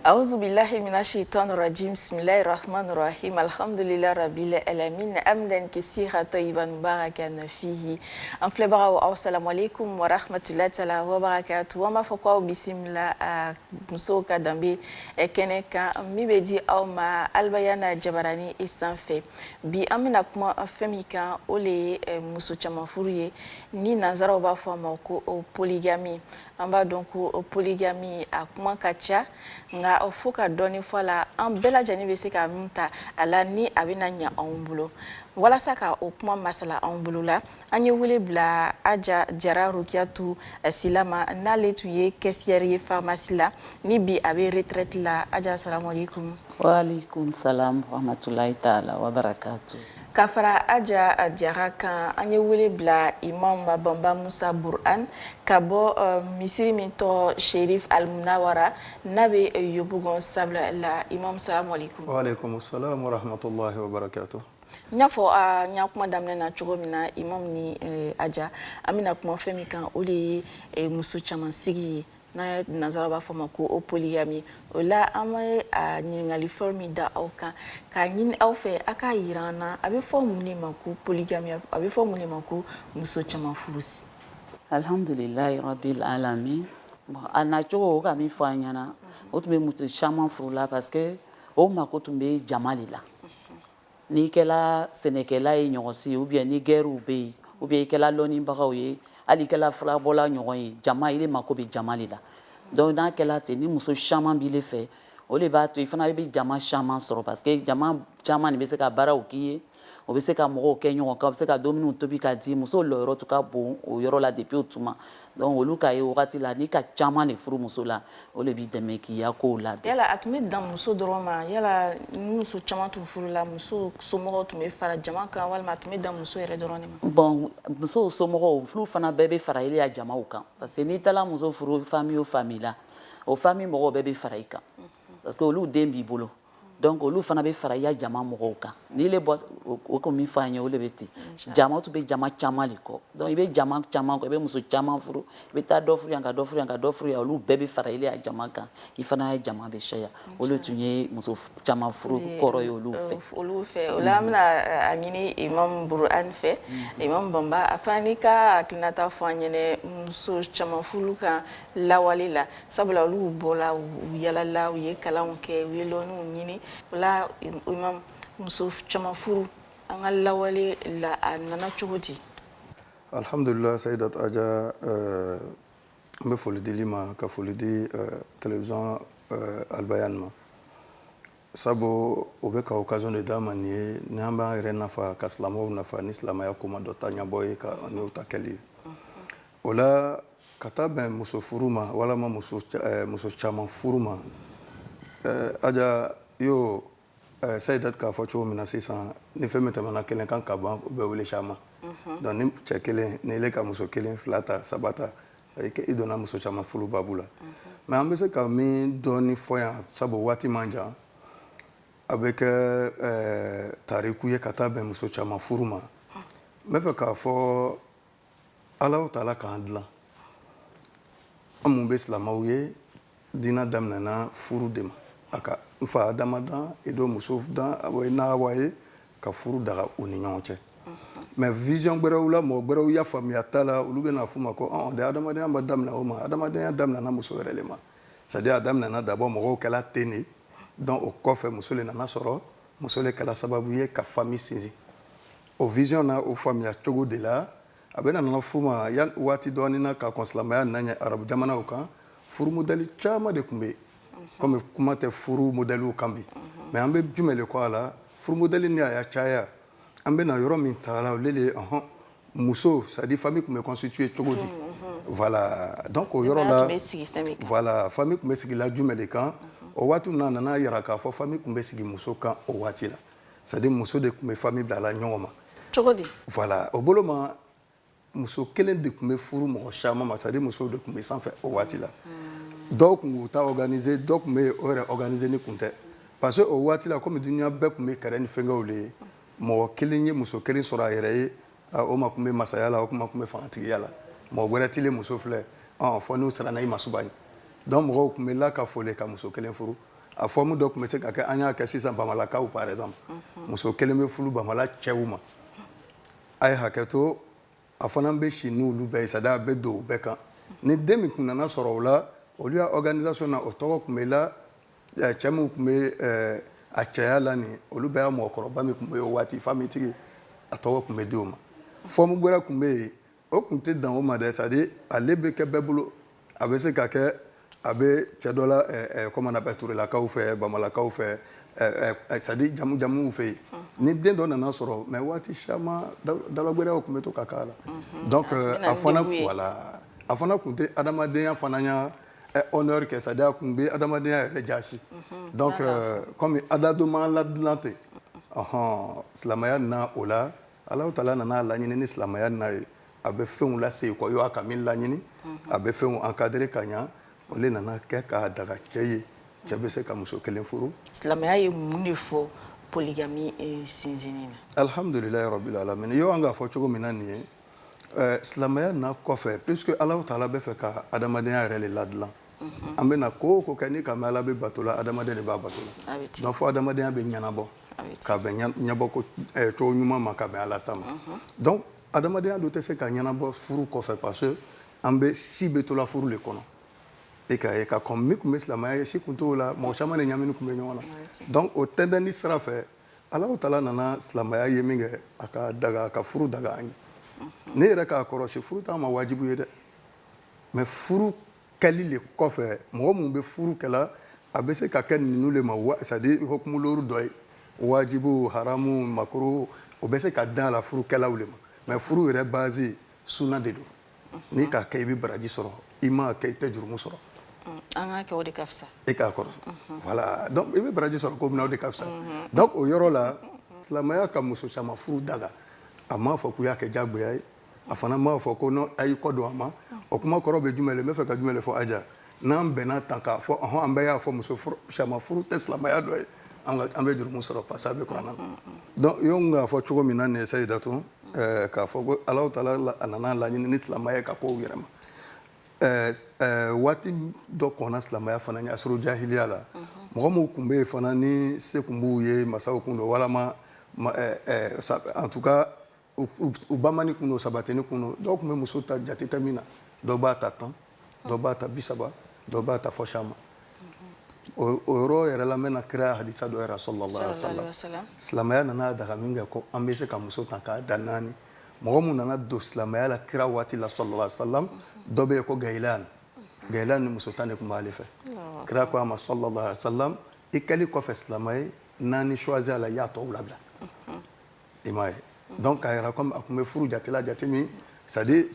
أعوذ بالله من الشيطان الرجيم بسم الله الرحمن الرحيم الحمد لله رب العالمين أمدا كثيرا طيبا مباركا فيه أنفلبرا السلام عليكم ورحمة الله تعالى وبركاته وما فقوا بسم الله مسوكا دمبي كنكا مبدي أو ما البيانا جبراني إسانفي بي أمنا كما فميكا أولي مسو چمافوري ni nazara ba fama ko polygamy amba donc polygamy a kuma kacha nga ofuka doni fola an bela jani be se ka minta ala ni abina nya onbulo wala saka o kuma masala onbulo la anye wule bla aja jara rukiatu silama na letu ye kesiere pharmacie la ni bi abe retraite la aja assalamu alaikum wa alaikum salam wa rahmatullahi ta'ala wa barakatuh. Kafara aja jara kan anye wele bla imam Bamba Musa Burhan kabo misiri minto Sherif Al-Munawara nabe yobugon sabla la imam salam alaikum. Wa alaikum assalam wa rahmatullahi wa barakatuh. Nyafo nyakuma damne na chugo mina imam ni aja amina kuma femi kan ole musu chaman sigi na nazara ba fama ko polygamy ola amay nyingali formi da auka ka nyin awfe aka yirana abi formu ni mako polygamy abi formu ni mako muso chama furusi Alhamdulillah rabbil alamin ana chogo ka mi fanyana otumbe muso chama furula parce que o mako tumbe jamalila ni kela senekela yi nyosi ou bien ni guerre ou bien kela loni bagawe ali kala fra bola nyoyi jama ile makobi jamalila donc dans kala te ni muso chaman bi le fait o le ba to ifana be jama chaman soro parce que jama chaman be se ka bara o kiye o be se ka mo ke nyon ka be se ka dominu to bi ka di muso lo ro to ka bon o yoro la depuis otuma donc o luka ye wakati la ni ka chaman le furu muso la o le bi deme ki ya ko la yala atume dan muso doroma yala muso chaman tu furu la muso somo to me fara jama kan wal ma atume dan muso ere doroni bon muso somo furu fana bebe fara ile ya jama o kan parce que ni tala muso furu famille o famille la o famille mo bebe fara ika parce que olu dembi bolo donc olu fana be fara ya jama mo kan ni le bot o ko mi fanya o le beti jama to be jama chama liko donc ibe jama chama ko be muso chama furu be ta do furu yanga do furu yanga do furu ya olu bebe fara ile ya jama kan ifana ya jama be shaya olu tunye muso chama furu koro yo olu fe ola amna anyini imam Burhan fe imam Bamba afani ka aklinata fanyene muso chama furu kan lawalila sabula olu bola yala la ye kalan ke welonu nyini wala imam muso chama furu an lawale la nana chogoti Alhamdulillah Sayyidat Aja me foli di lima ka foli di télévision Al-Bayan ma sabo o be ka occasion de damani ni amba rena fa ka islamo na fa ni islama ya kuma do tanya boy ka ni utakeli ola katabe muso furuma wala ma muso chama furuma aja yo Sayyidat ka fo cho mina sisan ni feme tamana kelen kan ka ban be wele chama donc ni chekele ni le ka muso kelen flata sabata ke idona muso chama fulu babula mais ambese ka mi doni foya sabo wati manja avec tariku ye katabe muso chama furuma me fe ka fo Allah taala ka andla amun be islamawiye dina damnana furu dema aka fa adamadan edo muso dan na waye ka furu daga oni nyonche mais vision gberawula mo gberaw ya famia tala ulu na fuma ko on de adamadan ba damna o ma adamadan damna na muso relema c'est à dire damna na d'abord mo kala teni donc au kofe muso le na soro muso le kala sababu ye ka famille sinzi o vision na o famia togo de la abena na fuma ya wati doni na ka konslama ya nanya arabu jamana o kan furu modeli chama de kumbe comme comment te furu modèle au kambi mais ambe jumele ko ala furu modèle ni aya chaya ambe na yoro min tala lele muso ça dit famille comme constituer chogodi voilà donc yoro la voilà famille comme sigi la jumele kan o watu na na yara ka fo famille comme sigi muso kan o wati la ça dit muso de comme famille da la nyoma chogodi voilà o boloma muso kelen de comme furu mo chama ma ça dit muso de comme sans fait o wati la donc on t'a organisé donc mais aurait organisé ni compte parce que au waati la comme dunya bɛɛ tun bɛ kɛrɛ ni fɛngɛw le ye mɔgɔ kelen ye muso kelen sɔrɔ a yɛrɛ ye o ma tun bɛ masaya la o kuma tun bɛ fangatigiya la mɔgɔ wɛrɛ tilen muso filɛ fɔ n'u sera i ma suba donc mɔgɔw tun bɛ la ka foli ka muso kelen furu a forme dɔ tun bɛ se ka kɛ an y'a kɛ sisan bamalakaw par exemple muso kelen bɛ furu bamala cɛw ma a ye hakɛ to a fana bɛ si n'olu bɛɛ ye c'est à dire a bɛ don u bɛɛ kan ni den min tun nana sɔrɔ o la olu ya organisation na o tɔgɔ tun bɛ la cɛ min tun bɛ a cɛya la nin olu bɛɛ y'a mɔgɔkɔrɔba min tun bɛ yen o waati famitigi a tɔgɔ tun bɛ di o ma forme wɛrɛ tun bɛ yen o tun tɛ dan o ma dɛ c'est à dire ale bɛ kɛ bɛɛ bolo a bɛ se ka kɛ a bɛ cɛ dɔ la comme on appelle turelakaw fɛ bamalakaw fɛ c'est à dire jamuw fɛ yen ni den dɔ nana sɔrɔ mais waati caman dalagbɛrɛw tun bɛ to ka k'a la donc a fana voilà a fana tun tɛ adamadenya fana ɲa honneur kɛ c'est à dire a tun bɛ adamadenya yɛrɛ jasi donc comme adadoma ladilan ten silamɛya nana o la Alahu Taala nana laɲini ni silamɛya nana ye a bɛ fɛnw lase i kɔ i y'a ka min laɲini a bɛ fɛnw encadrer ka ɲa o le nana kɛ k'a daga cɛ ye cɛ bɛ se ka muso kelen furu silamɛya ye mun de fɔ polygamy sinsinni na alhamdulilayi rabbil alamin yo an k'a fɔ cogo min na nin ye silamɛya na kɔfɛ puisque Alahu Taala bɛ fɛ ka adamadenya yɛrɛ le ladilan an bɛ na ko o ko kɛ ni kamɛ Ala bɛ bato la adamaden de b'a bato la donc fo adamadenya bɛ ɲɛnabɔ ka bɛn ɲɛbɔ ko cogo ɲuman ma ka bɛn Ala ta ma donc adamadenya dun tɛ se ka ɲɛnabɔ furu kɔfɛ parce que an bɛ si bɛ to la furu le kɔnɔ e ka ye ka kɔn min tun bɛ silamɛya ye si tun t'o la mɔgɔ caman de ɲamini tun bɛ ɲɔgɔn na donc o tɛntɛnni sira fɛ Alahu Taala nana silamɛya ye min kɛ a ka daga a ka furu daga an ye ne yɛrɛ k'a kɔrɔsi furu t'an ma wajibu ye dɛ mais furu kɛli le kɔfɛ mɔgɔ minnu bɛ furu kɛla a bɛ se ka kɛ ninnu le ma c'est à dire hukumu lori dɔ ye wajibu haramu makruh o bɛ se ka dan a la furukɛlaw le ma mais furu yɛrɛ base sunna de don n'i k'a kɛ i bɛ baraji sɔrɔ i m'a kɛ i tɛ jurumu sɔrɔ an k'a kɛ o de ka fisa e k'a kɔrɔ voilà donc i bɛ baraji sɔrɔ ko min na o de ka fisa donc o yɔrɔ la silamɛya ka muso caman furu daga a m'a fɔ k'u y'a kɛ diyagoya ye a fana m'a fɔ ko non a y'i kɔ don a ma o kuma kɔrɔ bɛ jumɛn le n bɛ fɛ ka jumɛn le fɔ Aja n'an bɛnna tan k'a fɔ an bɛɛ y'a fɔ muso caman furu tɛ silamɛya dɔ ye an bɛ jurumu sɔrɔ parce que a bɛ kuranna donc i y'o k'a fɔ cogo min na nin ye Sayidatu k'a fɔ ko Alahu Taala a nana laɲini ni silamɛya ye ka kow yɛrɛ ma waati dɔ kɔnna silamɛya fana ɲɛ asuru jahiliya la mɔgɔ minnu tun bɛ yen fana ni se tun b'u ye masaw kun don walama en tout cas u bamani kun don sabatini kun don dɔw tun bɛ muso ta jate tɛ min na dɔw b'a ta 10 dɔw b'a ta 30 dɔw b'a ta fɔ caman o yɔrɔ yɛrɛ la n bɛna kira hadisa dɔ yɛrɛ sallallahu alaihi wasallam silamɛya nana daga min kɛ ko an bɛ se ka muso ta k'a da 4 mɔgɔ min nana don silamɛya la kira waati la sallallahu alaihi wasallam dɔ bɛ yen ko Gailan ni muso tan de tun b'ale fɛ kira ko a ma sallallahu alaihi wasallam i kɛli kɔfɛ silamɛ ye 4 choisir a la i y'a tɔw labila i m'a ye donc k'a yira comme a tun bɛ furu jate la jate min c'est à dire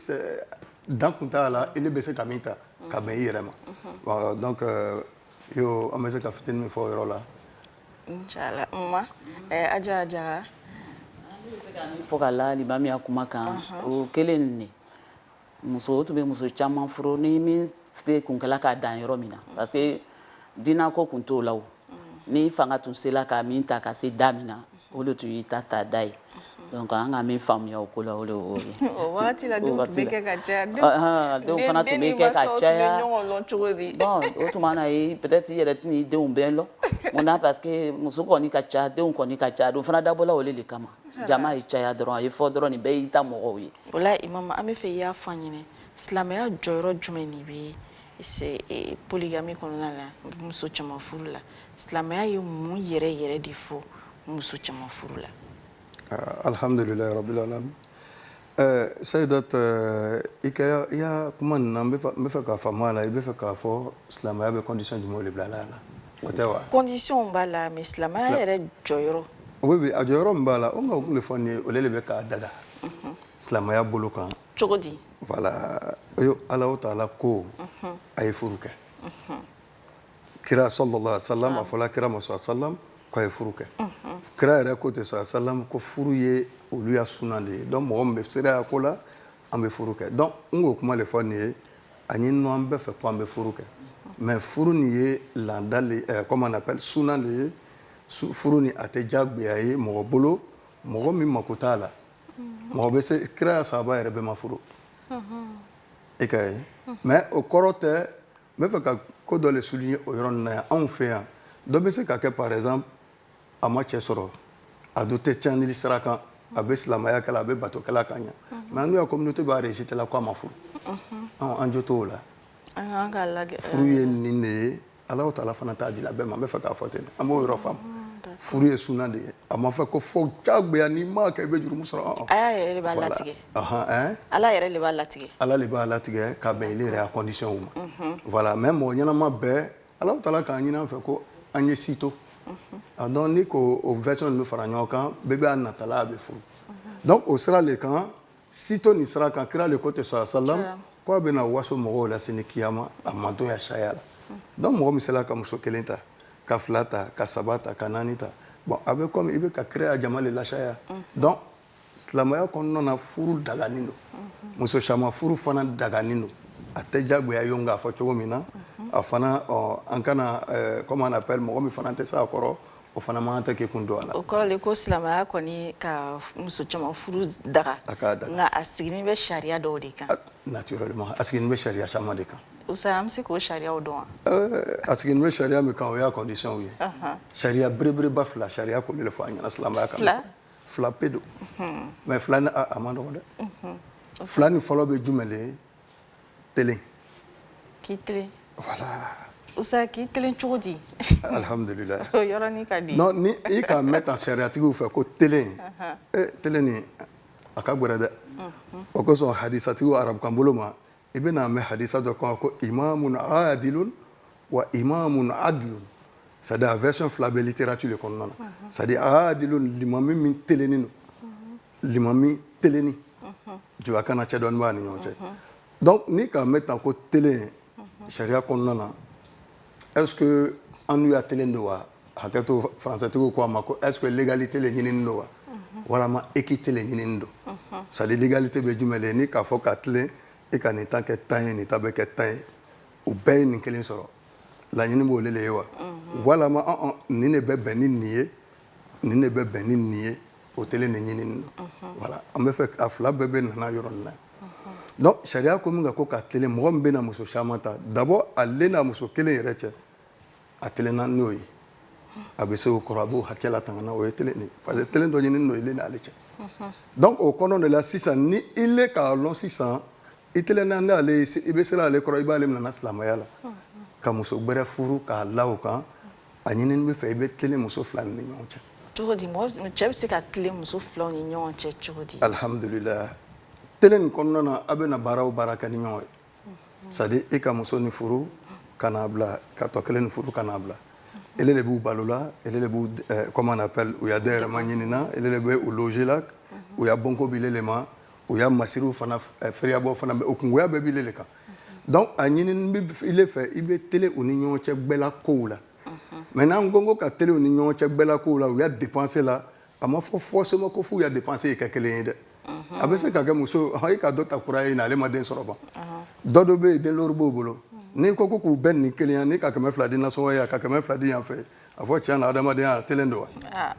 dan tun t'a la ele bɛ se ka min ta ka bɛn i yɛrɛ ma donc yo an bɛ se ka fitinin min fɔ o yɔrɔ la inshallah Aja Jara fɔ ka la limami ya kuma kan o kelen ne muso tun bɛ muso caman furu ni min se kun kɛla k'a dan yɔrɔ min na parce que dinako kun t'o la o ni fanga tun sela ka min ta ka se da min na o de tun y'i ta da ye donc an ka min faamuya o ko la o de y'o ye o waati la denw tun bɛ kɛ ka caya denw fana tun bɛ kɛ ka caya ɲɔgɔn lɔn cogo di bon o tuma na ye peut-être i yɛrɛ tɛ n'i denw bɛɛ lɔ mun na parce que muso kɔni ka ca denw kɔni ka ca don fana dabɔla o de kama jama ye caya dɔrɔn a ye fɔ dɔrɔn nin bɛɛ y'i ta mɔgɔw ye o la Imam an bɛ fɛ i y'a fɔ an ɲɛna silamɛya jɔyɔrɔ jumɛn de bɛ polygamy kɔnɔna la muso caman furu la silamɛya ye mun yɛrɛ de fɔ muso caman furu la alhamdulilayi rabbil alamin Sayidat i y'a kuma nin na n bɛ fɛ k'a faamu a la i bɛ fɛ k'a fɔ silamɛya bɛ condition jumɛn de bila a la o tɛ wa condition b'a la mais silamɛya yɛrɛ jɔyɔrɔ oui a jɔyɔrɔ min b'a la o kun de fɔ nin ye o de bɛ k'a daga silamɛya bolo kan cogo di voilà Alahu Taala ko a ye furu kɛ kira sallallahu alaihi wasallam a fɔla kira ma sallallahu alaihi wasallam ko a ye furu kɛ kira yɛrɛ ko ten sallallahu alaihi wasallam ko furu ye olu ya sunan de ye donc mɔgɔ min bɛ seereya ko la an bɛ furu kɛ donc n k'o kuma de fɔ nin ye a ɲinina an bɛɛ fɛ ko an bɛ furu kɛ mais furu nin ye laada le comme on appelle sunan de ye furu ni a tɛ diyagoya ye mɔgɔ bolo mɔgɔ min mako t'a la mɔgɔ bɛ se kira sahaba yɛrɛ bɛɛ ma furu e ka ye mais o kɔrɔ tɛ n bɛ fɛ ka ko dɔ le souligner o yɔrɔ nin na yan anw fɛ yan dɔ bɛ se ka kɛ par exemple a ma cɛ sɔrɔ a dun tɛ tiɲɛnili sira kan a bɛ silamɛya kɛla a bɛ batokɛla ka ɲɛ mais an n'u ya communauté b'a rejeté la ko a ma furu an jo t'o la furu ye nin de ye Alahu Taala fana t'a di la bɛɛ ma n bɛ fɛ k'a fɔ ten an b'o yɔrɔ faamu furu ye sunna de ye a ma fɛ ko fɔ diyagoya n'i m'a kɛ i bɛ jurumu sɔrɔ Ala yɛrɛ de b'a latigɛ Ala yɛrɛ de b'a latigɛ Ala de b'a latigɛ ka bɛn ile yɛrɛ a condition ma voilà mais mɔgɔ ɲɛnama bɛɛ Alahu Taala k'an ɲini an fɛ ko an ye sito donc ni ko o version ninnu fara ɲɔgɔn kan bɛɛ bɛ a natala a bɛ furu donc o sira le kan sito nin sira kan kira le ko ten sallam ko a bɛna waso mɔgɔw la sini kiyama a mantoya sariya la donc mɔgɔ min sera ka muso kelen ta ka fila ta ka saba ta ka naani ta bon a bɛ comme i bɛ ka kira jama le lasaya donc silamɛya kɔnɔna na furu daganin don muso caman furu fana daganin don a tɛ diyagoya ye k'a fɔ cogo min na a fana an kana comme on appelle mɔgɔ min fana tɛ se a kɔrɔ o fana man tɛ k'i kun don a la o kɔrɔ de ko silamɛya kɔni ka muso caman furu daga nka a sigini bɛ sariya dɔw de kan naturellement a sigini bɛ sariya caman de kan Usa an bɛ se k'o sariyaw dɔn wa a sigini bɛ sariya min kan o y'a condition ye sariya belebeleba fila sariya k'olu le fɔ a ɲɛna silamɛya kan fila pe don mais fila ni a man dɔgɔ dɛ fila ni fɔlɔ bɛ jumɛn le telen k'i telen voilà Usa k'i telen cogo di alhamdulillah o yɔrɔnin ka di non ni i k'a mɛn tan sariyatigiw fɛ ko telen telen nin a ka gɛrɛ dɛ o kosɔn hadisatigiw arabukan bolo ma i bɛna mɛn hadisa dɔ kɔnɔ ko imamun adilun wa imamun adlun c'est à dire a version fila bɛ littérature le kɔnɔna na c'est à dire adilun limami min telenin don limami telenin jubakan na cɛ dɔɔni b'a ni ɲɔgɔn cɛ donc ni k'a mɛn tan ko telen sariya kɔnɔna na est-ce que an n'u y'a telen don wa hakɛto français-tigiw ko a ma ko est-ce que légalité le ɲinini don wa walama équité le ɲinini don c'est à dire légalité bɛ jumɛn le ni k'a fɔ ka tilen e ka nin ta kɛ tan ye nin ta bɛ kɛ tan ye o bɛɛ ye nin kelen sɔrɔ laɲini b'o le ye wa walama nin de bɛ bɛn ni nin ye nin de bɛ bɛn ni nin ye o telen de ɲinini don voilà an bɛ fɛ a fila bɛɛ bɛ nana yɔrɔ nin na donc sariya ko min kan ko ka telen mɔgɔ min bɛna muso caman ta d'abord ale n'a muso kelen yɛrɛ cɛ a telenna n'o ye a bɛ se o kɔrɔ a b'o hakɛ la tanga na o ye telen de parce que telen dɔ ɲinini don ile n'ale cɛ donc o kɔnɔ de la sisan ni ile k'a lɔn sisan i telenna n'ale ye i bɛ se ale kɔrɔ i b'ale minɛ silamɛya la ka muso gbɛrɛ furu k'a la o kan a ɲinini bɛ fɛ i bɛ telen muso fila ni ɲɔgɔn cɛ cogo di cɛ bɛ se ka telen muso filaw ni ɲɔgɔn cɛ cogo di alhamdulillah telen nin kɔnɔna na a bɛna baara o baara kɛ ni ɲɔgɔn ye c'est à dire e ka muso ni furu ka n'a bila ka tɔ kelen ni furu ka n'a bila ele de b'u balo la ele de b'u comment on appelle u y'a dayɛlɛma ɲini na ele de bɛ u loger la u y'a bonko b'ile le ma u y'a masiriw fana feereyabɔ fana bɛ o kungoya bɛɛ b'ile le kan donc a ɲinini bɛ ile fɛ i bɛ telen u ni ɲɔgɔn cɛ bɛɛla kow la maintenant n ko ka telen u ni ɲɔgɔn cɛ bɛɛla kow la u y'a dépenser la a ma fɔ forcément ko f'u y'a dépenser kɛ kelen ye dɛ a bɛ se ka kɛ muso i ka dɔ ta kura ye ale ma den sɔrɔ ban dɔ dɔ bɛ yen den lɔri b'o bolo n'i ko k'u bɛɛ nin kelen ni ka 100 di nasɔngɔ ye ka 100 di yan fɛ a fɔ tiɲɛ na adamadenya a telen don wa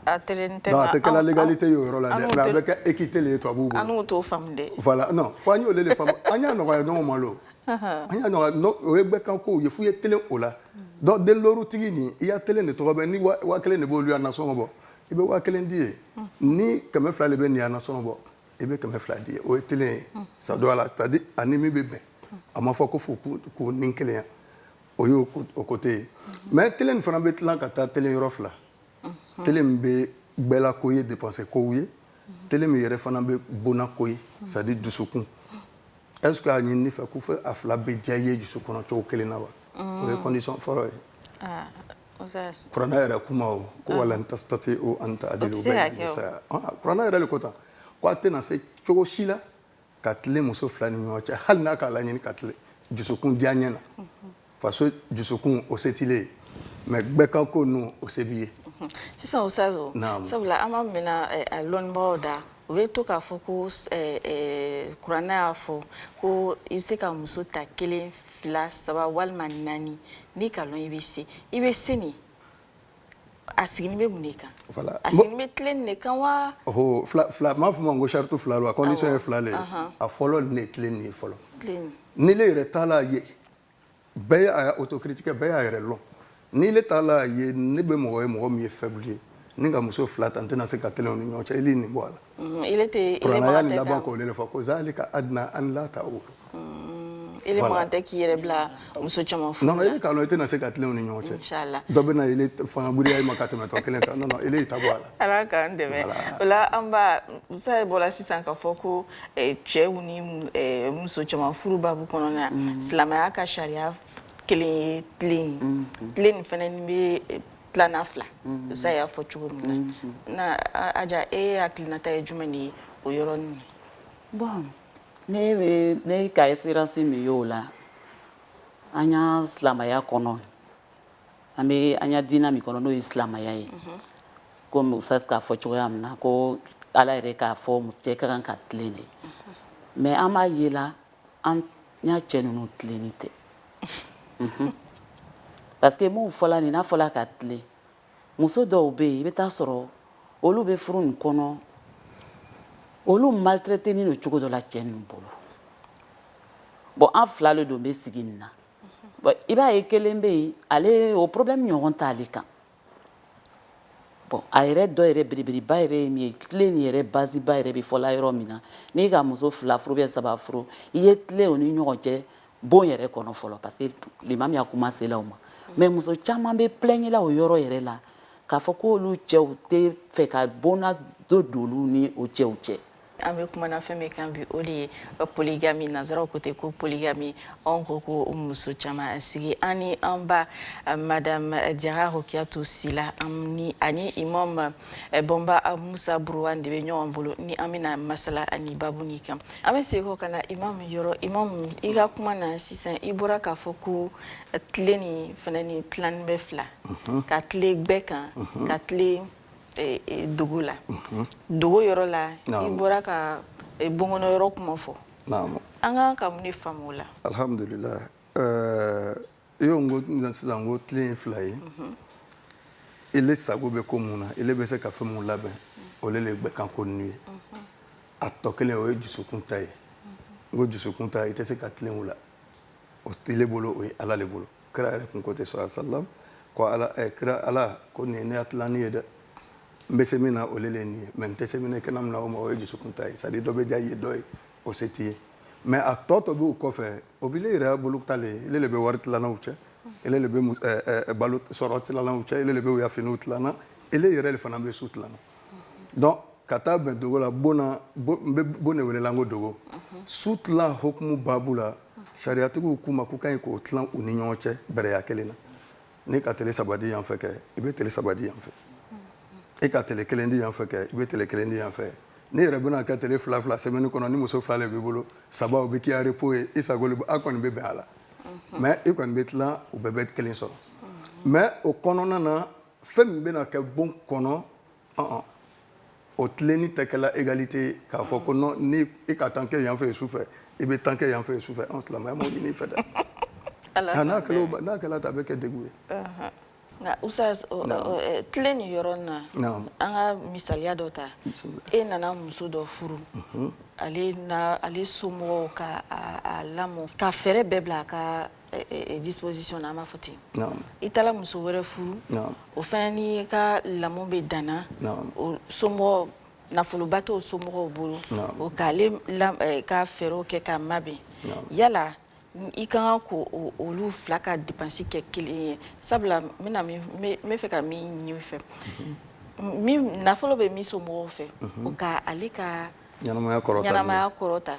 a telen tɛ donc a tɛ kɛla légalité ye o yɔrɔ la dɛ mais a bɛ kɛ équité le ye tubabuw bolo an n'o t'o faamu dɛ voilà non fo an y'ole le faamu an y'a nɔgɔya ɲɔgɔn ma lo an y'a nɔgɔya o ye bɛɛ kan kow ye f'u ye telen o la donc den lɔrutigi nin i y'a telen de tɔgɔ bɛ ni 1000 de b'olu y'a nasɔngɔ bɔ i bɛ 1000 di ye ni 100 de bɛ nin y'a nasɔngɔ bɔ i bɛ 100 di ye o ye telen ye ça doit la c'est à dire ani min bɛ bɛn a ma fɔ ko fo k'o ni kelenya o y'o o côté ye mais telen nin fana bɛ tilan ka taa telen yɔrɔ fila telen min bɛ gbɛla ko ye dépenser kow ye telen min yɛrɛ fana bɛ bona ko ye c'est à dire dusukun est ce que a ɲinini fɛ ko fɔ a fila bɛ diya i ye dusukɔnɔ cogo kelen na wa o ye condition fɔlɔ ye kuranɛ yɛrɛ kuma o ko wala n tasitati o an ta adilu bɛɛ ye saya kuranɛ yɛrɛ le ko tan ko a tɛna se cogo si la ka tilen muso fila ni ɲɔgɔn cɛ hali n'a k'a laɲini ka tilen dusukun diya ɲɛ na faso dusukun o se t'i ye mais bɛɛ kan ko ninnu o se b'i ye sisan o sazo sabula an b'a minɛ a lɔnnibagaw da u bɛ to k'a fɔ ko kuranɛ y'a fɔ ko i bɛ se ka muso ta 1 2 3 walima 4 n'i ka lɔn i bɛ se nin a sigini bɛ mun de kan voilà a sigini bɛ tilen de kan wa oh fila m'a fɔ ma ko charte fila lo a condition ye fila le a fɔlɔ ne tilen ni fɔlɔ ni le yɛrɛ t'a la ye bɛɛ y'a autocritique bɛɛ y'a yɛrɛ lɔn ni le t'a la ye ne bɛ mɔgɔ ye mɔgɔ min ye faible ye ni ka muso fila ta n tɛna se ka tɛmɛ u ni ɲɔgɔn cɛ i nin bɔ a la il était kuranaya ni laban k'o le fɔ ko zalika adna an la ta'ulu ele man tɛ k'i yɛrɛ bila muso caman furu non ele k'a lɔn i tɛna se ka tɛmɛ u ni ɲɔgɔn cɛ inchallah dɔ bɛ na ele fanga buriya ma ka tɛmɛ tɔ kelen kan non ele y'i ta bɔ a la ala k'an dɛmɛ o la an ba musa bɔra sisan k'a fɔ ko cɛw ni muso caman furu babu kɔnɔna silamɛya ka sariya kelen ye tilen tilen nin fana ni bɛ tilana fila musa y'a fɔ cogo min na aja hakilinata ye jumɛn de ye o yɔrɔnin bon ne ka expérience min y'o la an y'a silamɛya kɔnɔ an y'a diinɛ min kɔnɔ n'o ye silamɛya ye komi musa k'a fɔ cogoya min na ko ala yɛrɛ k'a fɔ cɛ ka kan ka tilen de mais an b'a ye la an y'a cɛ ninnu tilenni tɛ parce que mun fɔla nin n'a fɔla ka tilen muso dɔw bɛ yen i bɛ taa sɔrɔ olu bɛ furu nin kɔnɔ olu maltraité ni no cogo dɔ la cɛ ninnu bolo bon an fila le don bɛ sigi nin na bon i b'a ye kelen bɛ yen ale o problème ɲɔgɔn t'ale kan bon a yɛrɛ dɔ yɛrɛ belebeleba yɛrɛ ye min ye tile nin yɛrɛ base ba yɛrɛ bɛ fɔla yɔrɔ min na n'i ka muso fila furu bɛ saba furu i ye tile o ni ɲɔgɔn cɛ bon yɛrɛ kɔnɔ fɔlɔ parce que limami y'a commencé la o ma mais muso caman bɛ plaigner la o yɔrɔ yɛrɛ la k'a fɔ k'olu cɛw tɛ fɛ ka bona dɔ don olu ni o cɛw cɛ an bɛ kumana fɛn min kan bi o de ye polygamie nazaraw ko ten ko polygamie anw ko ko muso caman sigi an ni an ba madame Diarra Rokiatou Sila ani imam Bomba Musa Buruwan de bɛ ɲɔgɔn bolo ni an bɛna masala ani babu ni kan an bɛ segin ka na imam yɔrɔ imam i ka kuma na sisan i bɔra k'a fɔ ko tile ni fana ni tilanin bɛ fila ka tile bɛɛ kan ka tile dogo la dogo yɔrɔ la i bɔra ka bɔnkɔnɔ yɔrɔ kuma fɔ an kan ka mun de faamu o la alhamdulillah i y'o n ko sisan ko tile ye fila ye ele sago bɛ ko mun na ele bɛ se ka fɛn mun labɛn o le bɛ kan ko ninnu ye a tɔ kelen o ye dusukun ta ye n ko dusukun ta i tɛ se ka tilen o la o tile bolo o ye ala le bolo kira yɛrɛ kun ko tɛ sɔrɔ salam ko ala kira ala ko nin ye ne hakililani ye dɛ n bɛ se min na o le ye nin ye mais n tɛ se min na kɛnɛ min na o ma o ye dusukun ta ye c'est à dire dɔ bɛ diya i ye dɔ ye o se t'i ye mais a tɔ bɛ o kɔfɛ o bɛ le yɛrɛ bolo ta le ele le bɛ wari tilanaw cɛ ele le bɛ balo sɔrɔ tilanaw cɛ ele le bɛ yafiniw tilana ele yɛrɛ le fana bɛ su tilana donc ka taa bɛn dogo la bon ne welela n ko dogo su tilan hokumu babu la sariyatigiw k'u ma k'u ka ɲi k'o tilan u ni ɲɔgɔn cɛ bɛrɛya kelen na ni ka tele saba di yan fɛ kɛ i bɛ tele saba di yan fɛ e ka tele kelen di yan fɛ kɛ i bɛ tele kelen di yan fɛ ne yɛrɛ bɛna kɛ tele fila fila semaine kɔnɔ ni muso fila le b'i bolo saba o bɛ k'i ka repos ye i sago a kɔni bɛ bɛn a la mais i kɔni bɛ tilan u bɛɛ bɛ kelen sɔrɔ mais o kɔnɔna na fɛn min bɛna kɛ bon kɔnɔ o tilenni tɛ kɛla égalité k'a fɔ ko non ni i ka tan kɛ yan fɛ su fɛ i bɛ tan kɛ yan fɛ su fɛ anw silamɛya m'o ɲini i fɛ dɛ n'a kɛla ta a bɛ kɛ degun ye. nka usaz tile ni yɔrɔ na an ka misaliya dɔ ta e nana muso dɔ furu ale somɔgɔw ka a lamɔ ka fɛɛrɛ bɛɛ bila a ka disposition na an b'a fɔ ten i taara muso wɛrɛ furu o fana ni ka lamɔ bɛ danna o somɔgɔ nafoloba t'o somɔgɔw bolo o k'ale ka fɛɛrɛw kɛ k'a mabɛn yala i ka kan ko olu fila ka dépense kɛ kelen ye sabula n bɛ fɛ ka min ɲini fɛ nafolo bɛ min somɔgɔw fɛ o ka ale ka ɲɛnamaya kɔrɔta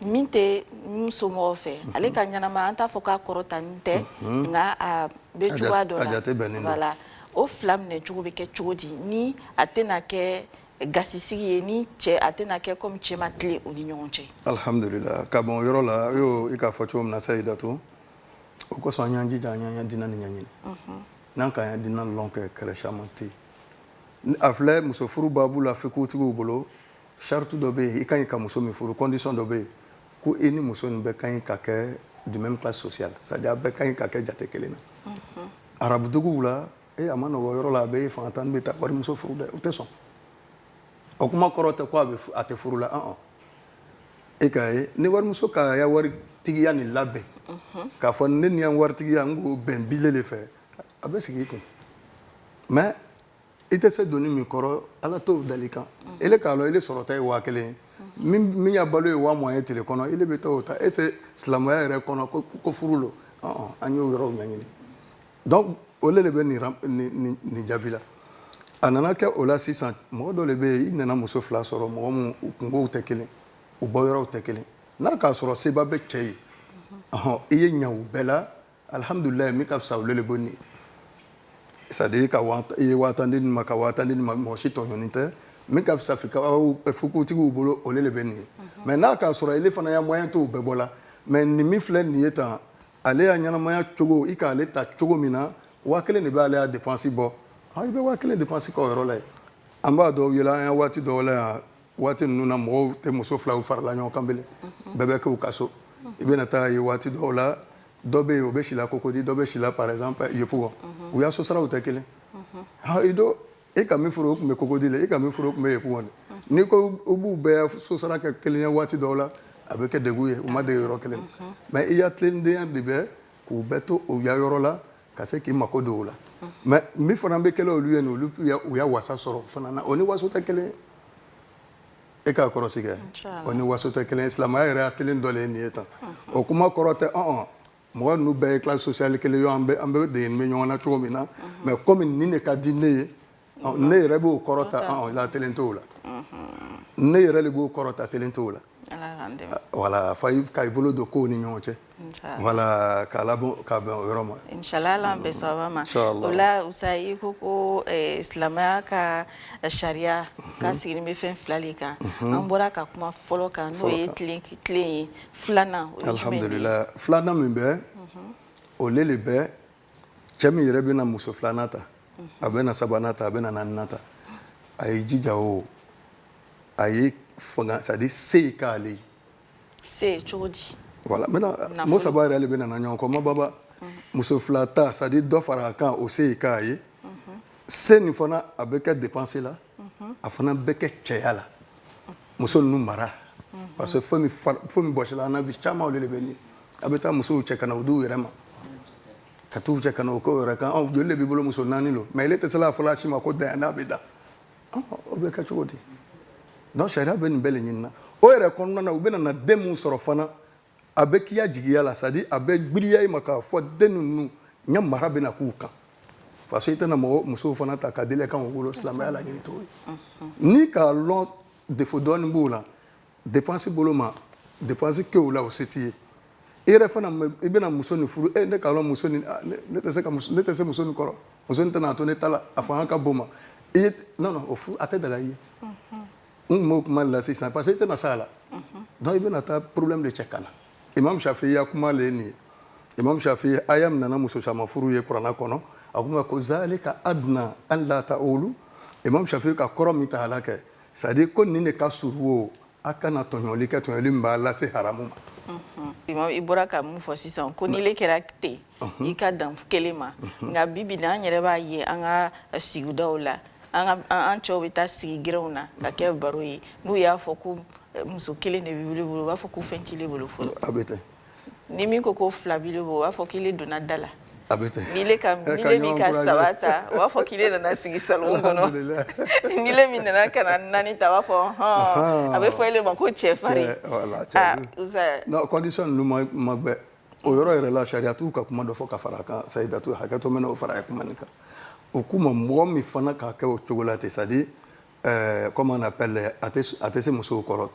min tɛ min somɔgɔw fɛ ale ka ɲɛnamaya an t'a fɔ k'a kɔrɔta nin tɛ nka a bɛ cogoya dɔ la voilà o fila minɛ cogo bɛ kɛ cogo di ni a tɛna kɛ gasisigi ye ni cɛ a tɛna kɛ comme cɛ ma tilen o ni ɲɔgɔn cɛ alhamdulillah ka bɔn o yɔrɔ la i k'a fɔ cogo min na Sayidatu o kosɔn an y'an jija an y'an diinɛ ni ɲɛɲini n'an ka y'an diinɛ lɔn kɛ kɛlɛ caman tɛ yen a filɛ muso furu babu la fikutigiw bolo charte dɔ bɛ yen i ka ɲi ka muso min furu condition dɔ bɛ yen ko i ni muso nin bɛɛ ka ɲi ka kɛ du même classe sociale c'est à dire a bɛɛ ka ɲi ka kɛ jate kelen na arabuduguw la a ma nɔgɔ yɔrɔ la a bɛ fantan bɛ taa warimuso furu dɛ u tɛ sɔn o kuma kɔrɔ tɛ ko a tɛ furu la e k'a ye ni warimuso ka ya waritigiya nin labɛn k'a fɔ ne ni yan waritigiya n k'o bɛn bile de fɛ a bɛ sigi i kun mais i tɛ se doni min kɔrɔ ala t'o dali kan ele k'a lɔ ele sɔrɔta ye 1000 min y'a balo ye 10 mois tile kɔnɔ ele bɛ taa o ta e tɛ silamɛya yɛrɛ kɔnɔ ko furu lo an y'o yɔrɔw ɲɛɲini donc ole de bɛ nin jaabi la a nana kɛ o la sisan mɔgɔ dɔ de bɛ yen i nana muso 2 sɔrɔ mɔgɔ min u kungow tɛ kelen u bɔyɔrɔw tɛ kelen n'a k'a sɔrɔ seba bɛ cɛ ye i ye ɲɛ u bɛɛ la alhamdulilayi min ka fisa olu de bɛ nin ye c'est à dire i ye 1000 di nin ma ka 1000 di nin ma mɔgɔ si tɔɲɔni tɛ min ka fisa fukutigiw bolo olu de bɛ nin ye mais n'a k'a sɔrɔ ele fana ya moyen t'o bɛɛ bɔ la mais nin min filɛ nin ye tan ale y'a ɲɛnamaya cogo i k'ale ta cogo min na 1000 de b'ale y'a dépense bɔ i bɛ 1000 dépense k'o yɔrɔ la yen an b'a dɔw yɛlɛ an ye waati dɔw la yan waati ninnu na mɔgɔw tɛ muso 2 farala ɲɔgɔn kan bilen bɛɛ bɛ kɛ u ka so i bɛna taa ye waati dɔw la dɔ bɛ yen o bɛ si la Cocody dɔ bɛ si la par exemple Yepougon u y'a sosaraw tɛ kelen i do e ka min furu o tun bɛ Cocody la e ka min furu o tun bɛ Yepougon n'i ko u b'u bɛɛ sosara kɛ kelen ye waati dɔw la a bɛ kɛ degun ye u ma dege yɔrɔ kelen mais i ya tilendenya de bɛ k'u bɛɛ to o ya yɔrɔ la ka se k'i mako don o la mais min fana bɛ kɛlɛ olu ye nin olu u ya wasa sɔrɔ fana na o ni waso tɛ kelen ye e k'a kɔrɔsi kɛ o ni waso tɛ kelen ye silamɛya yɛrɛ y'a kelen dɔ le ye nin ye tan o kuma kɔrɔ tɛ mɔgɔ ninnu bɛɛ ye classe sociale kelen ye an bɛɛ degeni bɛ ɲɔgɔn na cogo min na mais comme nin de ka di ne ye ne yɛrɛ b'o kɔrɔ ta la telen t'o la ne yɛrɛ de b'o kɔrɔ ta telen t'o la voilà fa ka i bolo don kow ni ɲɔgɔn cɛ voilà k'a labɔ k'a bɛn o yɔrɔ ma inshallah ala bɛ sababa ma o la usa i ko silamɛya ka sariya k'a sigilen bɛ fɛn 2 de kan an bɔra ka kuma fɔlɔ kan n'o ye tilen ye filanan alhamdulillah filanan min bɛ ole de bɛ cɛ min yɛrɛ bɛna muso 2nan ta a bɛna 3nan ta a bɛna 4nan ta a ye jija o a ye fanga c'est à dire se k'ale ye se cogo di voilà maintenant mo 3 yɛrɛ de bɛ nana ɲɔgɔn kɔ ma baba muso 2 ta c'est à dire dɔ fara a kan o se k'a ye se nin fana a bɛ kɛ dépense la a fana bɛ kɛ cɛya la muso ninnu mara parce que fɛn min bɔsila an na bi caman olu de bɛ nin a bɛ taa musow cɛ ka na o d'u yɛrɛ ma ka t'u cɛ ka na o k'o yɛrɛ kan joli de b'i bolo muso 4 lo mais ele tɛ se la fɔla a si ma ko dan n'a bɛ da o bɛ kɛ cogo di donc sariya bɛ nin bɛɛ le ɲinina o yɛrɛ kɔnɔna na u bɛ na den mun sɔrɔ fana a bɛ k'iya jigiya la c'est à dire a bɛ gbiriya i ma k'a fɔ den ninnu ɲɛ mara bɛ na k'u kan parce que i tɛna musow fana ta ka deli kan u bolo silamɛya la ɲini t'o ye ni k'a lɔn défaut dɔɔni b'o la dépense bolo ma dépense kɛ o la o se t'i ye i yɛrɛ fana i bɛna muso nin furu ne k'a lɔn muso nin ne tɛ se muso nin kɔrɔ muso nin tɛna to ne ta la a fanga ka bon ma non o furu a tɛ daga i ye n tun b'o kuma de la sisan parce que i tɛna s'a la donc i bɛna taa problème de cɛ ka na imam shafi'i ya kuma le ye nin ye imam shafi'i aya min nana muso caman furu ye kuranna kɔnɔ a kuma ko zalika adna an la ta'ulu imam shafi'i ka kɔrɔ min ta ala kɛ c'est à dire ko nin de ka surun o a kana tɔɲɔli kɛ tɔɲɔli min b'a lase haramu ma imam i bɔra ka mun fɔ sisan ko n'ile kɛra ten i ka dan kelen ma nka bibi na an yɛrɛ b'a ye an ka sigidaw la an cɛw bɛ taa sigi gɛrɛnw na ka kɛ baro ye n'u y'a fɔ ko muso kelen de b'i bolo u b'a fɔ ko fɛn t'i bolo fɔlɔ a bɛ ten ni min ko 2 b'i bolo u b'a fɔ k'ile donna da la a bɛ ten n'ile min ka 3 ta u b'a fɔ k'ile nana sigi salon kɔnɔ n'ile min nana ka na 4 ta a b'a fɔ a bɛ fɔ ele ma ko cɛ farin non condition ninnu ma bɛɛ o yɔrɔ yɛrɛ la sariya t'u ka kuma dɔ fɔ ka fara a kan sayidatu hakɛto mɛna o fara a ye kuma nin kan o kuma mɔgɔ min fana k'a kɛ o cogo la ten c'est à dire comment on appelle a tɛ se musow kɔrɔ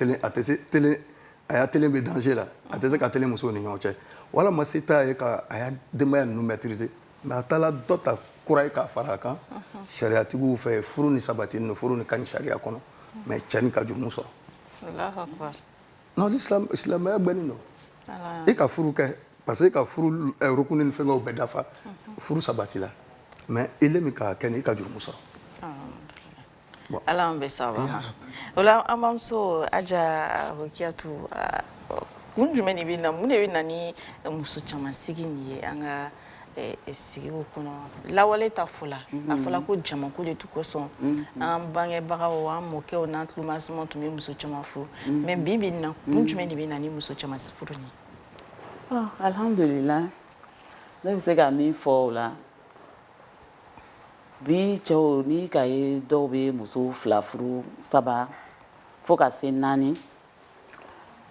a y'a telen bɛ danger la a tɛ se ka telen musow ni ɲɔgɔn cɛ walama se t'a ye ka a y'a denbaya ninnu maîtriser mais a taara dɔ ta kura ye k'a fara a kan sariyatigiw fɛ furu ni sabati ni furu ni ka ɲi sariya kɔnɔ mais cɛ ni ka jurumu sɔrɔ non silamɛya gbɛnnen don i ka furu kɛ parce que i ka furu rukuni ni fɛngɛw bɛɛ dafa furu sabati la mais ele min k'a kɛ ni i ka jurumu sɔrɔ ala bɛ sababa o la an bamuso Aja Rukiyatu kun jumɛn de bɛ na mun de bɛ na ni muso caman sigi nin ye an ka sigi o kɔnɔ lawale ta fɔla a fɔla ko jamako de tun kosɔn an bangebagaw an mɔkɛw n'an tulomasamaw tun bɛ muso caman furu mais bi bi in na kun jumɛn de bɛ na ni muso caman furu ni alhamdulillah ne bɛ se ka min fɔ o la bi cɛw ni ka ye dɔw bɛ muso 2 furu 3 fo ka se 4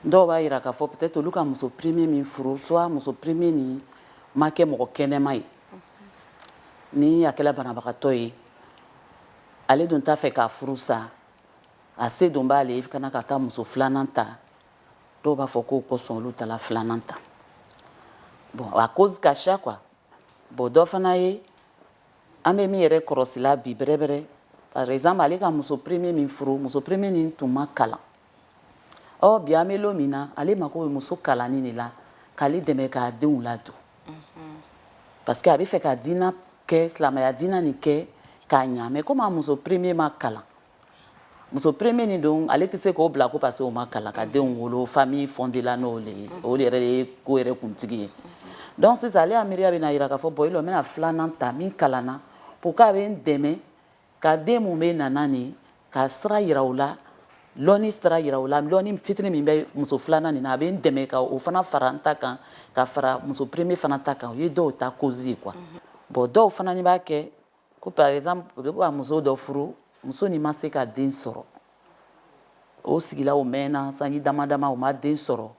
dɔw b'a yira k'a fɔ peut-être olu ka muso premier min furu soit muso premier ni ma kɛ mɔgɔ kɛnɛma ye ni a kɛla banabagatɔ ye ale dun t'a fɛ k'a furu sa a se dun b'ale kana ka taa muso 2nan ta dɔw b'a fɔ k'o kosɔn olu tala 2nan ta bon à cause cacha quoi bon dɔ fana ye an bɛ min yɛrɛ kɔrɔsila bi bɛrɛbɛrɛ par exemple ale ka muso premier min furu muso premier nin tun ma kalan bi an bɛ lon min na ale mako bɛ muso kalanni de la k'ale dɛmɛ k'a denw ladon parce que a bɛ fɛ ka diinɛ kɛ silamɛya diinɛ nin kɛ k'a ɲa mais comme a muso premier ma kalan muso premier nin don ale tɛ se k'o bila ko parce que o ma kalan ka denw wolo famille fondée la n'o le ye o de yɛrɛ ye ko yɛrɛ kuntigi ye donc sisan ale ka miiriya bɛ na yira k'a fɔ bon n bɛna 2nan ta min kalanna pour que a bɛ n dɛmɛ ka den mun bɛ nana nin ka sira yira u la lɔnni sira yira u la lɔnni fitinin min bɛ muso 2nan nin na a bɛ n dɛmɛ ka o fana fara n ta kan ka fara muso premier fana ta kan o ye dɔw ta cause ye quoi bon dɔw fana ni b'a kɛ ko par exemple u bɛ ka muso dɔ furu muso nin ma se ka den sɔrɔ o sigila o mɛnna sanji dama dama o ma den sɔrɔ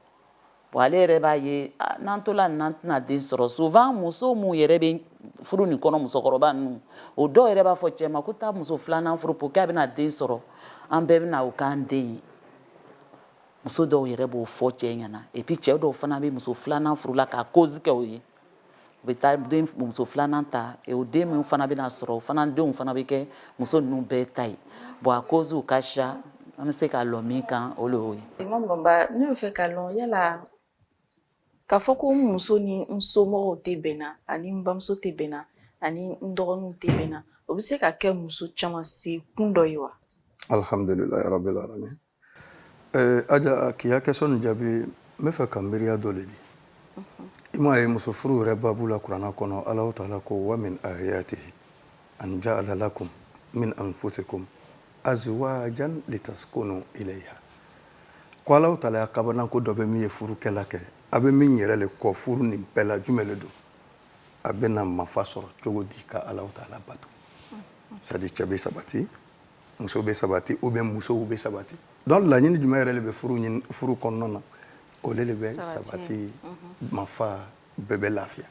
bon ale yɛrɛ b'a ye n'an tola nin n'an tɛna den sɔrɔ souvent muso mun yɛrɛ bɛ furu nin kɔnɔ musokɔrɔba ninnu o dɔw yɛrɛ b'a fɔ cɛ ma ko taa muso 2nan furu pour que a bɛna den sɔrɔ an bɛɛ bɛna o k'an den ye muso dɔw yɛrɛ b'o fɔ cɛ ɲɛna et puis cɛ dɔw fana bɛ muso 2nan furu la ka cause kɛ o ye u bɛ taa den muso 2nan ta et o den min fana bɛna sɔrɔ o fana denw fana bɛ kɛ muso ninnu bɛɛ ta ye bon a cause ka ca an bɛ se ka lɔ min kan o le y'o ye. Imam Bamba ne bɛ fɛ ka lɔn yala k'a fɔ ko n muso ni n somɔgɔw tɛ bɛnna ani n bamuso tɛ bɛnna ani n dɔgɔninw tɛ bɛnna o bɛ se ka kɛ muso caman se kun dɔ ye wa. Alhamdulillah rabbil alamin. Aja k'i ya question nin jaabi n bɛ fɛ ka miiriya dɔ le di i m'a ye muso furu yɛrɛ babu la kuranna kɔnɔ Alahu taala ko wa min ayatihi an ja'ala lakum min anfusikum azwajan litaskunu ilayha ko Alahu taala y'a kabanako dɔ bɛ min ye furukɛla kɛ a bɛ min yɛrɛ le kɔ furu nin bɛɛ la jumɛn le don a bɛna mafa sɔrɔ cogo di ka Alahu taala bato c'est à dire cɛ bɛ sabati muso bɛ sabati ou bien musow bɛ sabati donc laɲini jumɛn yɛrɛ le bɛ furu kɔnɔna na o le bɛ sabati mafa bɛɛ bɛ lafiya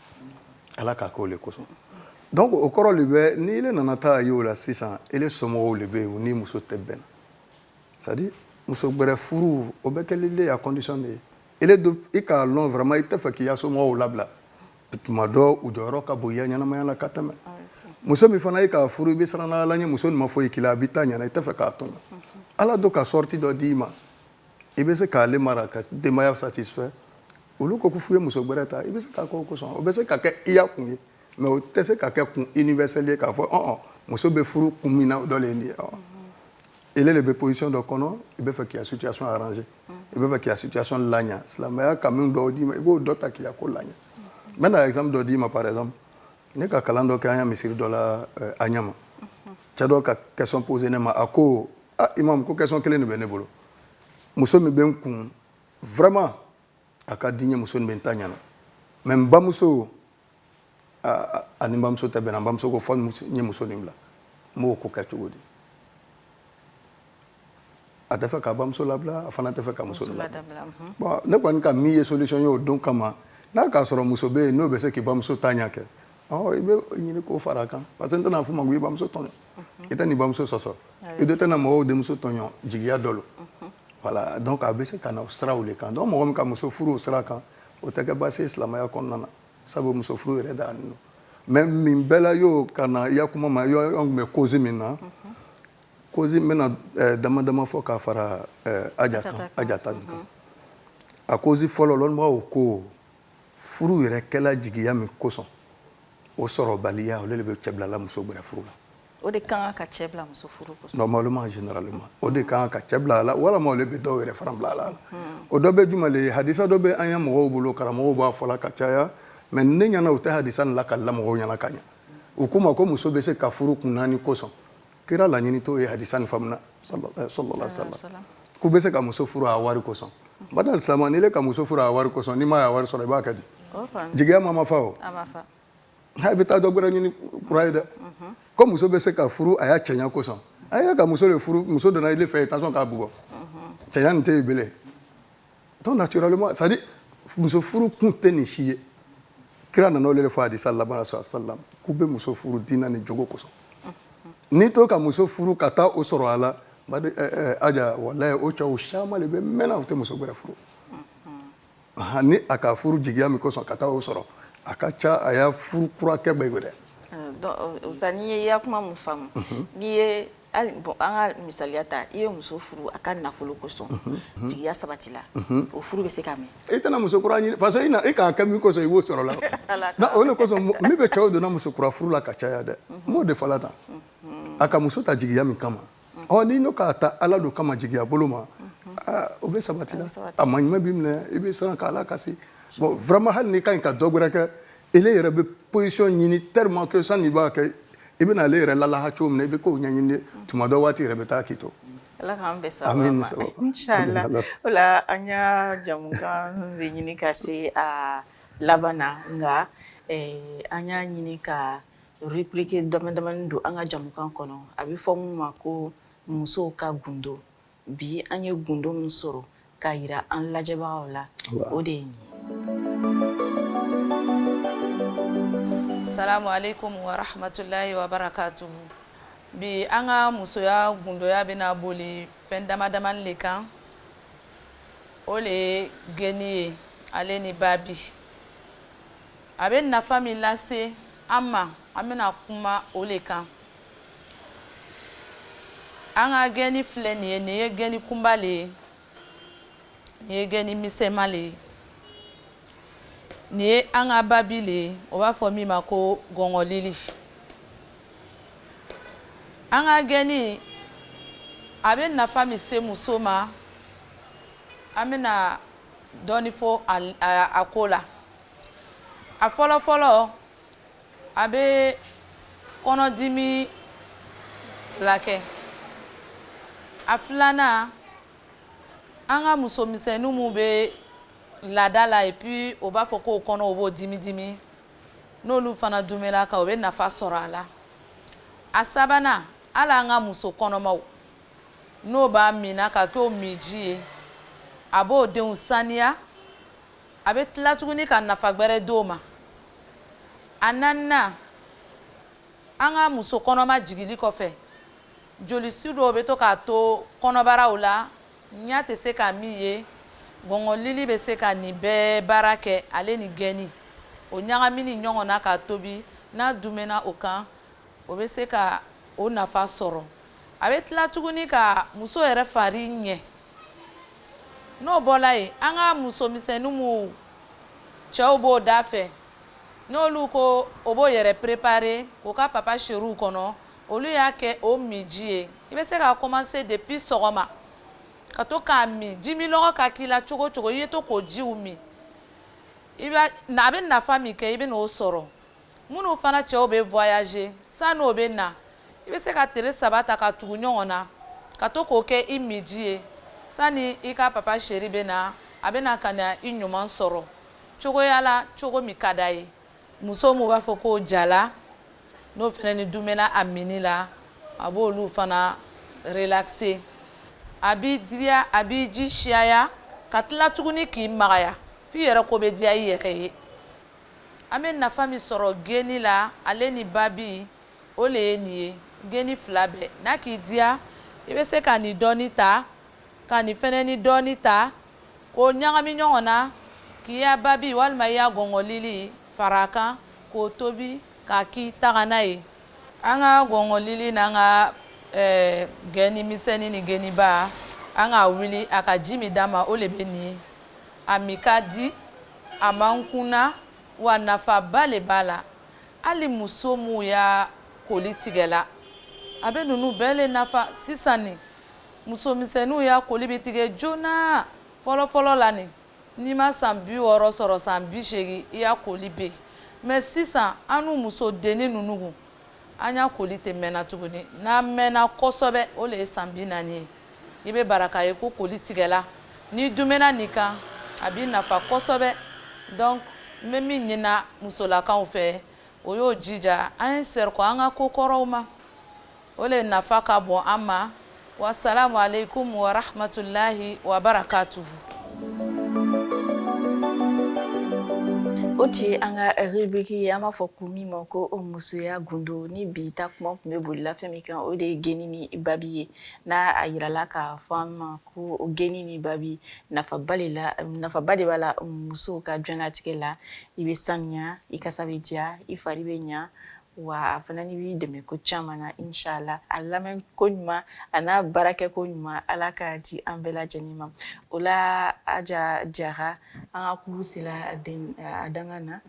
ala k'a k'o le kosɔn donc o kɔrɔ le bɛ ni ile nana taa ye o la sisan ile somɔgɔw le bɛ yen o ni muso tɛ bɛnna c'est à dire muso gbɛrɛ furu o bɛ kɛ le à condition de ile do i k'a lɔn vraiment i tɛ fɛ k'i ya somɔgɔw labila tuma dɔ u jɔyɔrɔ ka bon i ya ɲɛnamaya la ka tɛmɛ muso min fana i k'a furu i bɛ siran ala ɲɛ muso nin ma fɔ i kila a bɛ taa ɲɛna i tɛ fɛ k'a tɔɲɔ ala do ka sortie dɔ d'i ma i bɛ se k'ale mara ka denbaya satisfait olu ko f'u ye muso gbɛrɛ ta i bɛ se k'a k'o kosɔn o bɛ se ka kɛ i ya kun ye mais o tɛ se ka kɛ kun universel ye k'a fɔ muso bɛ furu kun min na o dɔ le ye nin ye ele le bɛ position dɔ kɔnɔ i bɛ fɛ k'i ya situation arranger i bɛ fɛ k'i ya situation laɲa silamɛya ka min dɔw d'i ma i b'o dɔ ta k'i ya ko laɲa n bɛ na exemple dɔ d'i ma par exemple ne ka kalan dɔ kɛ an ya misiri dɔ la a ɲama cɛ dɔ ka question posé ne ma a ko imam ko question kelen de bɛ ne bolo muso min bɛ n kun vraiment a ka di n ye muso nin bɛ n ta ɲana mais n bamuso ani n bamuso tɛ bɛnna n bamuso ko fɔ n ye muso nin bila n b'o ko kɛ cogo di a tɛ fɛ k'a bamuso labila a fana tɛ fɛ ka muso labila bon ne kɔni ka min ye solution ye o don kama n'a k'a sɔrɔ muso bɛ yen n'o bɛ se k'i bamuso ta ɲa kɛ i bɛ ɲini k'o fara a kan parce que n tɛna f'u ma ko i bamuso tɔɲɔ i tɛ nin bamuso sɔsɔ i dɔ tɛna mɔgɔw denmuso tɔɲɔ jigiya dɔ lo voilà donc a bɛ se ka na o siraw le kan donc mɔgɔ min ka muso furu o sira kan o tɛ kɛ baasi ye silamɛya kɔnɔna na sabu muso furu yɛrɛ dannen don mais min bɛɛ la y'o ka na i ya kuma ma y'o kun bɛ cause min na cause n bɛna dama dama fɔ k'a fara Ajata nin kan a cause fɔlɔ lɔnnibagaw ko furu yɛrɛ kɛla jigiya min kosɔn o sɔrɔbaliya o le bɛ cɛ bilala muso gbɛrɛ furu la o de kan ka cɛ bila muso furu kosɔn normalement généralement o de kan ka cɛ bila a la walama o le bɛ dɔw yɛrɛ fana bila a la o dɔ bɛ jumɛn le ye hadisa dɔ bɛ an ya mɔgɔw bolo karamɔgɔw b'a fɔ la ka caya mais ne ɲana u tɛ hadisa nin la ka la mɔgɔw ɲana ka ɲa u k'u ma ko muso bɛ se ka furu kun naani kosɔn kira laɲini t'o ye hadisa nin faamuna sallallahu alaihi wasallam k'u bɛ se ka muso furu a wari kosɔn badal sama n'i le ka muso furu a wari kosɔn n'i ma y'a wari sɔrɔ i b'a kɛ di jigiya ma fa o ha bɛ taa dɔ wɛrɛ ɲini kura ye dɛ ko muso bɛ se ka furu a y'a cɛɲa kosɔn a y'a ka muso de furu muso donna ile fɛ attention k'a bugɔ cɛɲa nin tɛ yen bele donc naturellement c'est à dire muso furu kun tɛ nin si ye kira nana o le fɔ hadisa laban sallam k'u bɛ muso furu diinɛ ni jogo kosɔn n'i to ka muso furu ka taa o sɔrɔ a la aja walayi o cɛw caman de bɛ mɛnna u tɛ muso wɛrɛ furu ni a ka furu jigiya min kosɔn ka taa o sɔrɔ a ka ca a y'a furu kura kɛ bɛɛ dɛ donc n'i ye i ya kuma mun faamu n'i ye bon an ka misaliya ta i ye muso furu a ka nafolo kosɔn jigiya sabatila o furu bɛ se ka mɛn i tɛna muso kura ɲini parce que i k'a kɛ min kosɔn i b'o sɔrɔ la o de kosɔn min bɛ cɛw donna muso kura furu la ka caya dɛ n b'o de fɔ la tan a ka muso ta jigiya min kama n'i n'o k'a ta ala don kama jigiya bolo ma o bɛ sabati la a ma ɲuman b'i minɛ i bɛ siran k'ala kasi bon vraiment hali n'i ka ɲi ka dɔ wɛrɛ kɛ ele yɛrɛ bɛ position ɲini tellement que sanni i b'a kɛ i bɛna ale yɛrɛ lalaha cogo min na i bɛ k'o ɲɛɲini tuma dɔ waati yɛrɛ bɛ taa k'i to ala k'an bɛɛ sababa ma inchallah o la an y'a jamukan bɛ ɲini ka se a laban na nka an y'a ɲini ka rubrique damadamanin don an ka jamukan kɔnɔ a bɛ fɔ mun ma ko musow ka gundo bi an ye gundo min sɔrɔ k'a yira an lajɛbagaw la o de ye nin Assalamu alaikum wa rahmatullahi wa barakatuhu. Bi an ka musoya gundoya bɛna boli fɛn damadamani le kan o le ye geni ye ale ni babi a bɛ nafa min lase an ma an bɛna kuma o le kan an ka geni filɛ nin ye geni kunba le ye nin ye geni misɛnman le ye nin ye an ka babi le ye o b'a fɔ min ma ko gɔngɔlili an ka geni a bɛ nafa min se muso ma an bɛna dɔɔni fɔ a ko la a fɔlɔfɔlɔ a bɛ kɔnɔdimi fila kɛ a filanan an ka musomisɛnninw minnu bɛ laada la et puis o b'a fɔ k'o kɔnɔ o b'o dimi dimi n'olu fana dumela kan o bɛ nafa sɔrɔ a la a sabanan hali an ka muso kɔnɔmaw n'o b'a minna ka k'o min ji ye a b'o denw saniya a bɛ tila tuguni ka nafa gbɛrɛ d'o ma a naaninan an ka muso kɔnɔma jigili kɔfɛ jolisi dɔw bɛ to k'a to kɔnɔbaraw la ɲa tɛ se ka min ye gɔngɔlili bɛ se ka nin bɛɛ baara kɛ ale ni gɛni o ɲagamini ɲɔgɔn na k'a tobi n'a dumɛna o kan o bɛ se ka o nafa sɔrɔ a bɛ tila tuguni ka muso yɛrɛ fari ɲɛ n'o bɔra yen an ka musomisɛnninw minnu cɛw b'o da fɛ n'olu ko o b'o yɛrɛ préparer k'o ka papa sériw kɔnɔ olu y'a kɛ o min ji ye i bɛ se ka commencer depuis sɔgɔma ka to k'a min jimilɔgɔ ka k'i la cogo cogo i ye to k'o jiw min a bɛ nafa min kɛ i bɛ n'o sɔrɔ minnu fana cɛw bɛ voyager san'o bɛ na i bɛ se ka tile 3 ta ka tugu ɲɔgɔn na ka to k'o kɛ i min ji ye sani i ka papa chéri bɛ na a bɛ na ka na i ɲuman sɔrɔ cogoya la cogo min ka d'a ye muso min b'a fɔ ko jala n'o fana ni dumɛna a mini la a b'olu fana relaxer a b'i diya a b'i ji siyaya ka tila tuguni k'i magaya f'i yɛrɛ ko bɛ diya i yɛrɛ ye an bɛ nafa min sɔrɔ geni la ale ni babi o le ye nin ye geni fila bɛɛ n'a k'i diya i bɛ se ka nin dɔɔni ta ka nin fana ni dɔɔni ta k'o ɲagami ɲɔgɔn na k'i ya babi walima i ya gɔngɔlili fara a kan k'o tobi k'a k'i taga n'a ye an ka gɔngɔlili n'an ka geni misɛnnin ni geniba an ka wuli a ka ji min d'a ma o le bɛ nin ye a min ka di a man kunna wa nafaba le b'a la hali muso minnu y'a koli tigɛla a bɛ ninnu bɛɛ le nafa sisan nin musomisɛnninw y'a koli bɛ tigɛ joona fɔlɔfɔlɔ la nin n'i ma san 60 sɔrɔ san 80 i y'a koli bɛ mais sisan an n'u muso denni ninnu kun an y'a koli tɛ mɛnna tuguni n'an mɛnna kosɛbɛ o le ye san 40 ye i bɛ baraka ye ko koli tigɛla n'i dumɛna nin kan a b'i nafa kosɛbɛ donc n bɛ min ɲini musolakaw fɛ o y'o jija an ye sɛri kɔ an ka ko kɔrɔw ma o le nafa ka bon an ma wasalamu alaikum wa rahmatulahi wa barakatuhu. O tun ye an ka rubrique ye an b'a fɔ ko min ma ko musoya gundo ni bi ta kuma tun bɛ bolila fɛn min kan o de ye geni ni babi ye n'a a yirala k'a fɔ an ma ko geni ni babi nafaba de b'a la musow ka diɲɛlatigɛ la i bɛ sanuya i kasa bɛ diya i fari bɛ ɲa wa a fana ni b'i dɛmɛ ko caman na inshallah a lamɛn ko ɲuman a n'a baarakɛ ko ɲuman ala k'a di an bɛɛ lajɛlen ma o la Aja Jara an ka kuru sera a dangan na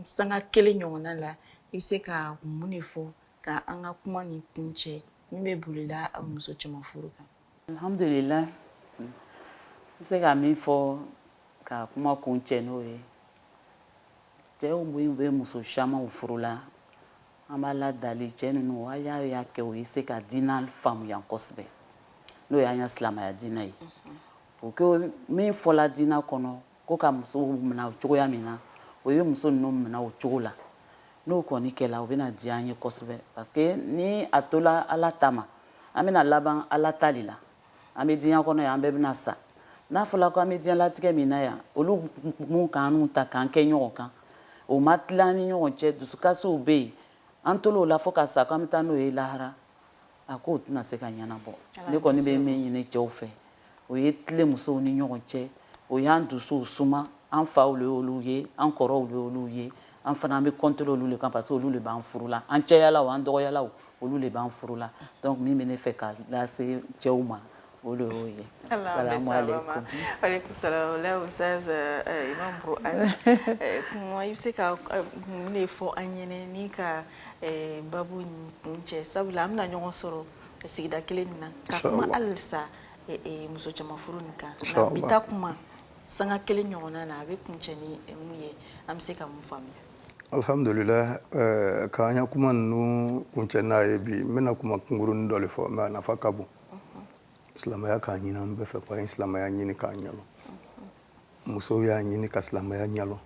sanga kelen ɲɔgɔnna la i bɛ se ka mun de fɔ ka an ka kuma ni kun cɛ min bɛ bolila muso caman furu kan. Alhamdulillah n bɛ se ka min fɔ ka kuma kun cɛ n'o ye cɛw min bɛ muso caman furu la an b'a ladali cɛ ninnu a y'a kɛ o ye se ka diinɛ faamuya kosɛbɛ n'o y'an ka silamɛya diinɛ ye pour que min fɔla diinɛ kɔnɔ ko ka musow minɛ o cogoya min na o ye muso ninnu minɛ o cogo la n'o kɔni kɛla o bɛna diya an ye kosɛbɛ parce que ni a tola ala ta ma an bɛna laban ala ta de la an bɛ diɲɛ kɔnɔ yan an bɛɛ bɛna sa n'a fɔla ko an bɛ diɲɛlatigɛ min na yan olu mun k'an n'u ta k'an kɛ ɲɔgɔn kan o ma tila an ni ɲɔgɔn cɛ dusukasiw bɛ yen an tol'o la fo ka sa k'an bɛ taa n'o ye lahara a k'o tɛna se ka ɲɛnabɔ ne kɔni bɛ min ɲini cɛw fɛ o ye tile musow ni ɲɔgɔn cɛ o y'an dusuw suma an faw le y'olu ye an kɔrɔw le y'olu ye an fana an bɛ compter olu le kan parce que olu le b'an furu la an cɛyala o an dɔgɔyala o olu le b'an furu la donc min bɛ ne fɛ ka lase cɛw ma o de y'o ye. Aleykum salaam o la Ustaz Imam Buruhani kuma i bɛ se ka mun de fɔ an ɲɛna ni ka babu ni kun cɛ sabula an bɛna ɲɔgɔn sɔrɔ sigida kelen nin na ka kuma halisa muso caman furu nin kan nka bi ta kuma sanga kelen ɲɔgɔnna na a bɛ kun cɛ ni mun ye an bɛ se ka mun faamuya. Alhamdulillah k'an ya kuma ninnu kun cɛ n'a ye bi n bɛna kuma kunkurunin dɔ de fɔ mais a nafa ka bon silamɛya k'a ɲini an bɛɛ fɛ ko an ye silamɛya ɲini k'a ɲɛlɔn musow y'a ɲini ka silamɛya ɲɛlɔn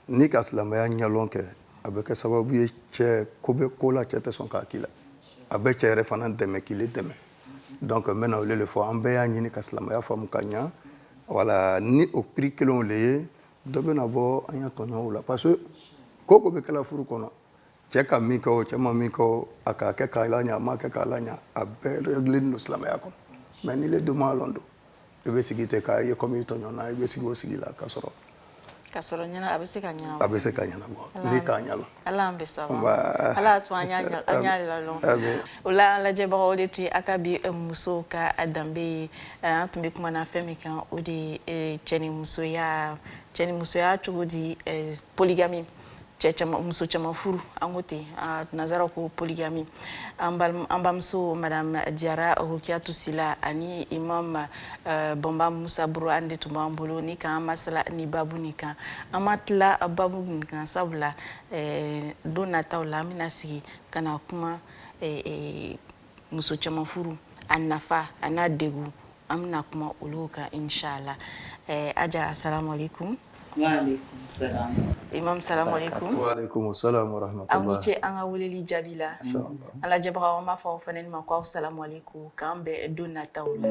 ni ka silamɛya ɲɛlɔn kɛ a bɛ kɛ sababu ye cɛ ko bɛ ko la cɛ tɛ sɔn k'a k'i la a bɛ cɛ yɛrɛ fana dɛmɛ k'i le dɛmɛ donc n bɛna olu le fɔ an bɛɛ y'a ɲini ka silamɛya faamu ka ɲa voilà ni o prix kelenw le ye dɔ bɛna bɔ an y'a tɔɲɔ o la parce que ko ko bɛ kɛla furu kɔnɔ cɛ ka min kɛ o cɛ ma min kɛ o a k'a kɛ k'a la ɲa a ma kɛ k'a la ɲa a bɛɛ réglen don silamɛya kɔnɔ mais ni le doma lɔn don i bɛ sigi ten k'a ye comme i tɔɲɔna i bɛ sigi o sigi la k'a sɔrɔ ɲɛna a bɛ se ka ɲɛnabɔ a bɛ se ka ɲɛnabɔ ni k'a ɲɛlɔn ala an bɛ saba ala y'a to an y'a lalɔn o la an lajɛbagaw de tun ye a ka bi musow ka a danbe ye an tun bɛ kuma na fɛn min kan o de ye cɛ ni musoya cogo di polygamy muso caman furu an ko ten nanzaraw ko polygamy an bamuso madame Jara Rukiyatu Sila ani imam Bamba Musa Buruhani de tun b'an bolo ni k'an masala ni babu nin kan an ma tila babu nin kan sabula don nataw la an bɛna sigi ka na kuma muso caman furu a nafa a n'a degun an bɛna kuma olu kan inshallah Aja assalamu alaikum. Imam salamu alaikum. Wa alaikum salam wa rahmatullah. An ce an ka weleli jaabi la. An lajɛbagaw an b'a fɔ aw fana ma ko assalamu alaikum k'an bɛn don nataw la.